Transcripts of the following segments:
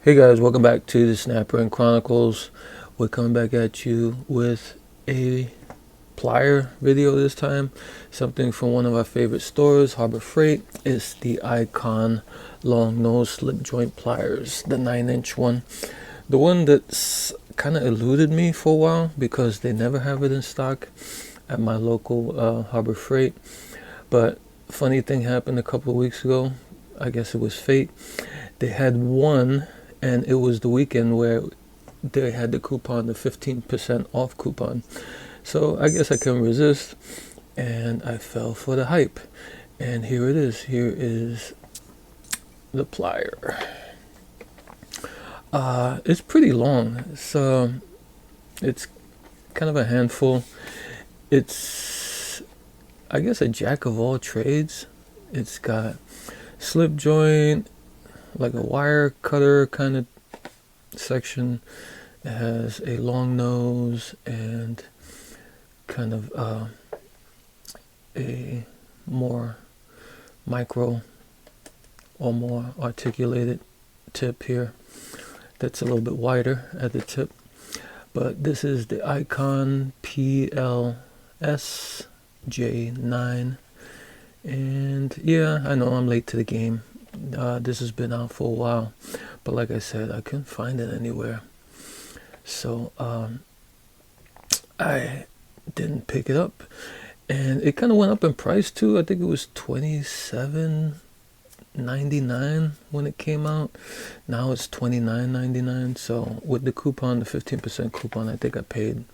Hey guys, welcome back to the Snapper and Chronicles. We're coming back at you with a plier video this time. Something from one of our favorite stores, Harbor Freight. It's the Icon long nose slip joint pliers, the 9-inch one. The one that's kind of eluded me for a while because they never have it in stock at my local Harbor Freight. But funny thing happened a couple of weeks ago. I guess it was fate. They had one, and it was the weekend where they had the coupon, the 15% off coupon. So I guess I couldn't resist, and I fell for the hype. And here it is. Here is the plier. It's pretty long. It's kind of a handful. It's, I guess, a jack of all trades. It's got slip joint, like a wire cutter kind of section. It has a long nose and kind of a more micro or more articulated tip here that's a little bit wider at the tip. But this is the Icon PLS J9. And yeah, I know I'm late to the game. This has been out for a while, but like I said, I couldn't find it anywhere. So I didn't pick it up, and it kind of went up in price too. I think it was $27.99 when it came out. Now it's $29.99. So with the coupon, the 15% coupon, I think I paid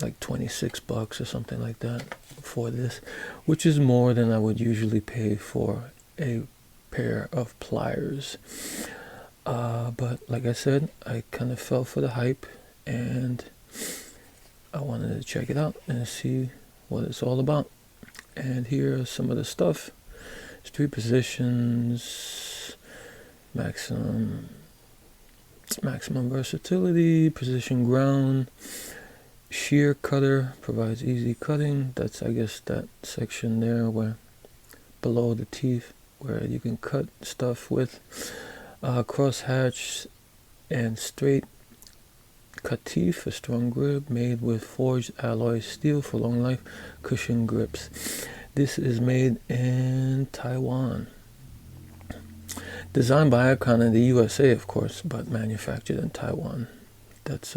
like $26 or something like that for this, which is more than I would usually pay for a pair of pliers. But like I said, I kind of fell for the hype, and I wanted to check it out and see what it's all about. And here are some of the stuff. It's 3 positions, maximum versatility, precision ground, shear cutter, provides easy cutting. That's, I guess, that section there where below the teeth where you can cut stuff with. Cross hatch and straight cut teeth for strong grip, made with forged alloy steel for long life cushion grips. This is made in Taiwan. Designed by Icon in the USA, of course, but manufactured in Taiwan. That's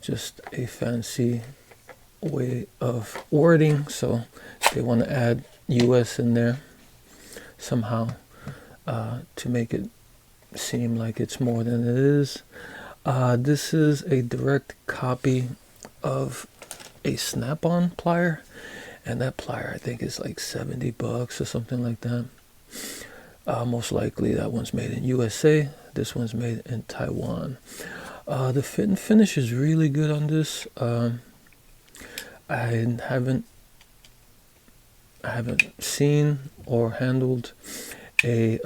just a fancy way of wording, so they want to add US in there somehow to make it seem like it's more than it is. This is a direct copy of a snap-on plier, and that plier I think is like $70 or something like that. Most likely that one's made in USA. This one's made in Taiwan. The fit and finish is really good on this. I haven't seen or handled a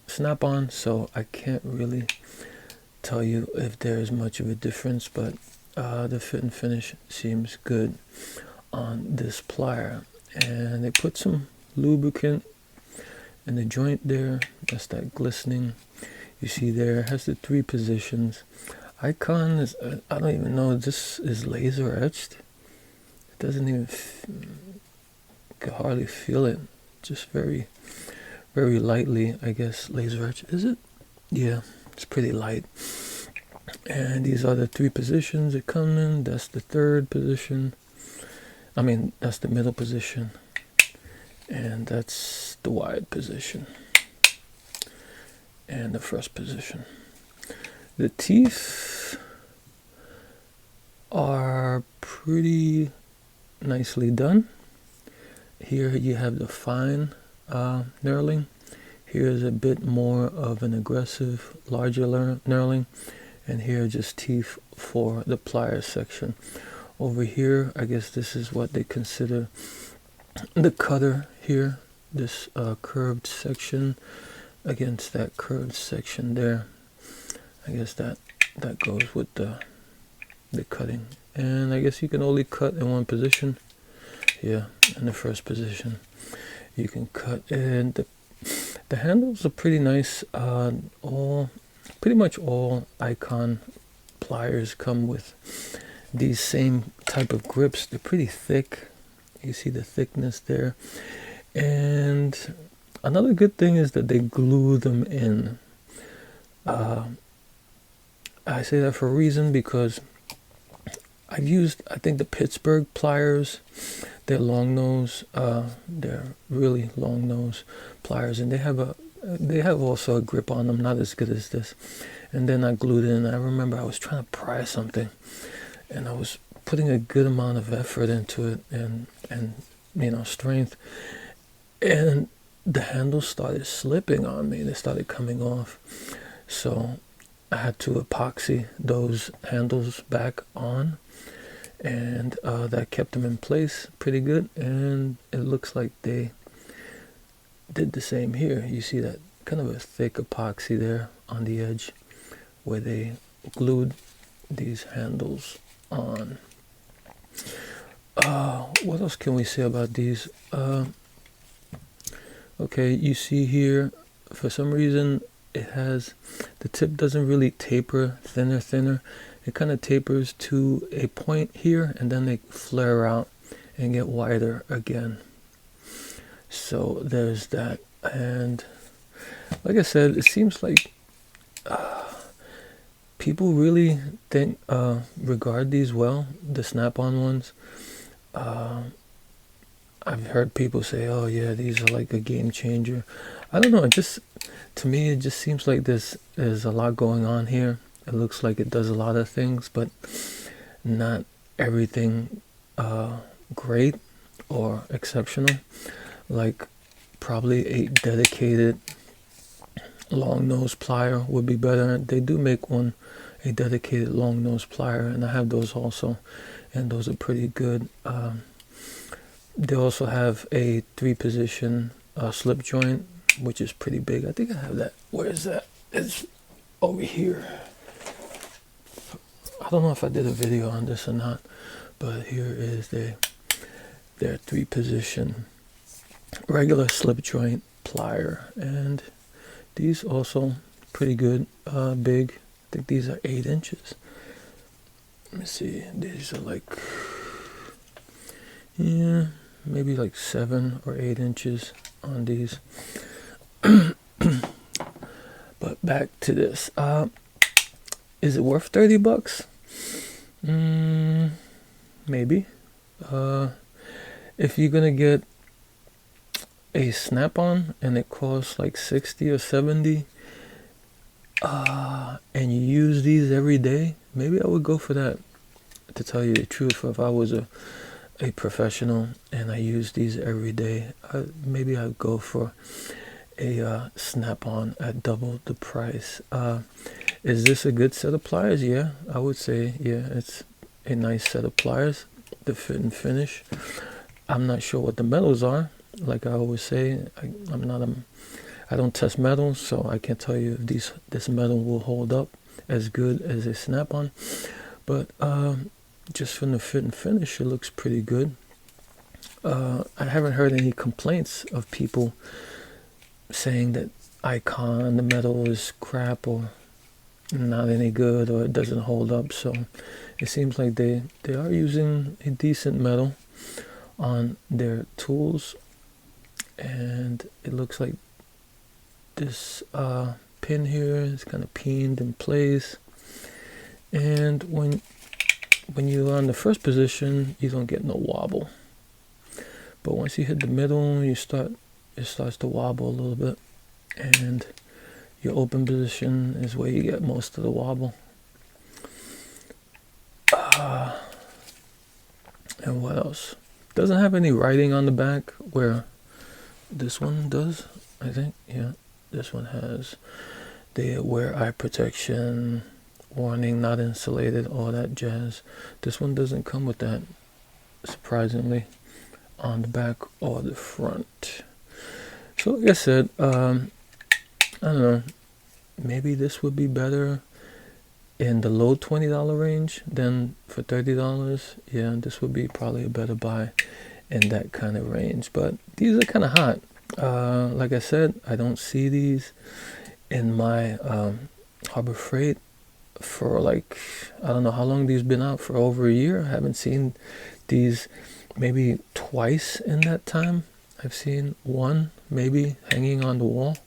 snap-on, so I can't really tell you if there's much of a difference, but the fit and finish seems good on this plier. And they put some lubricant in the joint there. That's that glistening you see there. It has the 3 positions. Icon is, I don't even know, this is laser etched. It doesn't even, you can hardly feel it. Just very, very lightly, I guess, laser etched. Is it? Yeah, it's pretty light. And these are the 3 positions that come in. That's the 3rd position. I mean, that's the middle position. And that's the wide position. And the first position. The teeth are pretty nicely done. Here you have the fine knurling. Here's a bit more of an aggressive, larger knurling. And here just teeth for the pliers section. Over here, I guess this is what they consider the cutter here. This curved section against that curved section there. I guess that goes with the cutting. And I guess you can only cut in one position. Yeah, in the first position. You can cut in The handles are pretty nice. Pretty much all Icon pliers come with these same type of grips. They're pretty thick. You see the thickness there. And another good thing is that they glue them in. I say that for a reason, because I've used, I think, the Pittsburgh pliers. They're long nose. They're really long nose pliers, and they have also a grip on them, not as good as this. And then I glued in. I remember I was trying to pry something, and I was putting a good amount of effort into it, and strength, and the handles started slipping on me. They started coming off, so I had to epoxy those handles back on, and that kept them in place pretty good. And it looks like they did the same here. You see that kind of a thick epoxy there on the edge where they glued these handles on. What else can we say about these? Okay, you see here, for some reason the tip doesn't really taper thinner. It kind of tapers to a point here, and then they flare out and get wider again. So there's that. And like I said, it seems like people really regard these well, the snap-on ones. I've heard people say, oh yeah, these are like a game changer. I don't know, to me it just seems like there's a lot going on here. It looks like it does a lot of things, but not everything great or exceptional. Like probably a dedicated long nose plier would be better. They do make a dedicated long nose plier, and I have those also, and those are pretty good. They also have a 3-position slip joint, which is pretty big. I think I have that. Where is that? It's over here. I don't know if I did a video on this or not, but here is their 3-position regular slip joint plier, and these also pretty good, big. I think these are 8 inches. Let me see. These are like, yeah, maybe like 7 or 8 inches on these. But back to this. Is it worth $30? Maybe. If you're gonna get a snap-on and it costs like 60 or 70, and you use these every day, maybe I would go for that. To tell you the truth, if I was a professional and I use these every day, maybe I'd go for a snap-on at double the price. Is this a good set of pliers? Yeah, I would say, yeah, it's a nice set of pliers. The fit and finish, I'm not sure what the metals are. Like I always say, I don't test metals, so I can't tell you if this metal will hold up as good as a snap-on. But just from the fit and finish, it looks pretty good. I haven't heard any complaints of people saying that Icon, the metal is crap or not any good or it doesn't hold up. So it seems like they are using a decent metal on their tools, and it looks like this pin here is kind of pinned in place, and when you're on the first position, you don't get no wobble, but once you hit the middle, it starts to wobble a little bit, and your open position is where you get most of the wobble. And what else? Doesn't have any writing on the back where this one does, I think. Yeah, this one has the wear eye protection, warning, not insulated, all that jazz. This one doesn't come with that, surprisingly, on the back or the front. So like I said, I don't know, maybe this would be better in the low $20 range than for $30. Yeah, this would be probably a better buy in that kind of range. But these are kind of hot. Like I said, I don't see these in my Harbor Freight for like, I don't know how long these been out, for over a year. I haven't seen these maybe twice in that time. I've seen one maybe hanging on the wall.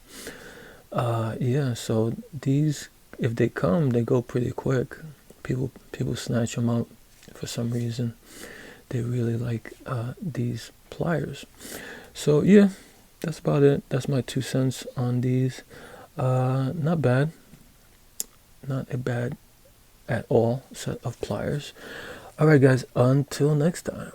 Yeah, so these, if they come, they go pretty quick. People snatch them up for some reason. They really like these pliers. So yeah, that's about it. That's my 2 cents on these. Not bad. Not a bad at all set of pliers. Alright guys, until next time.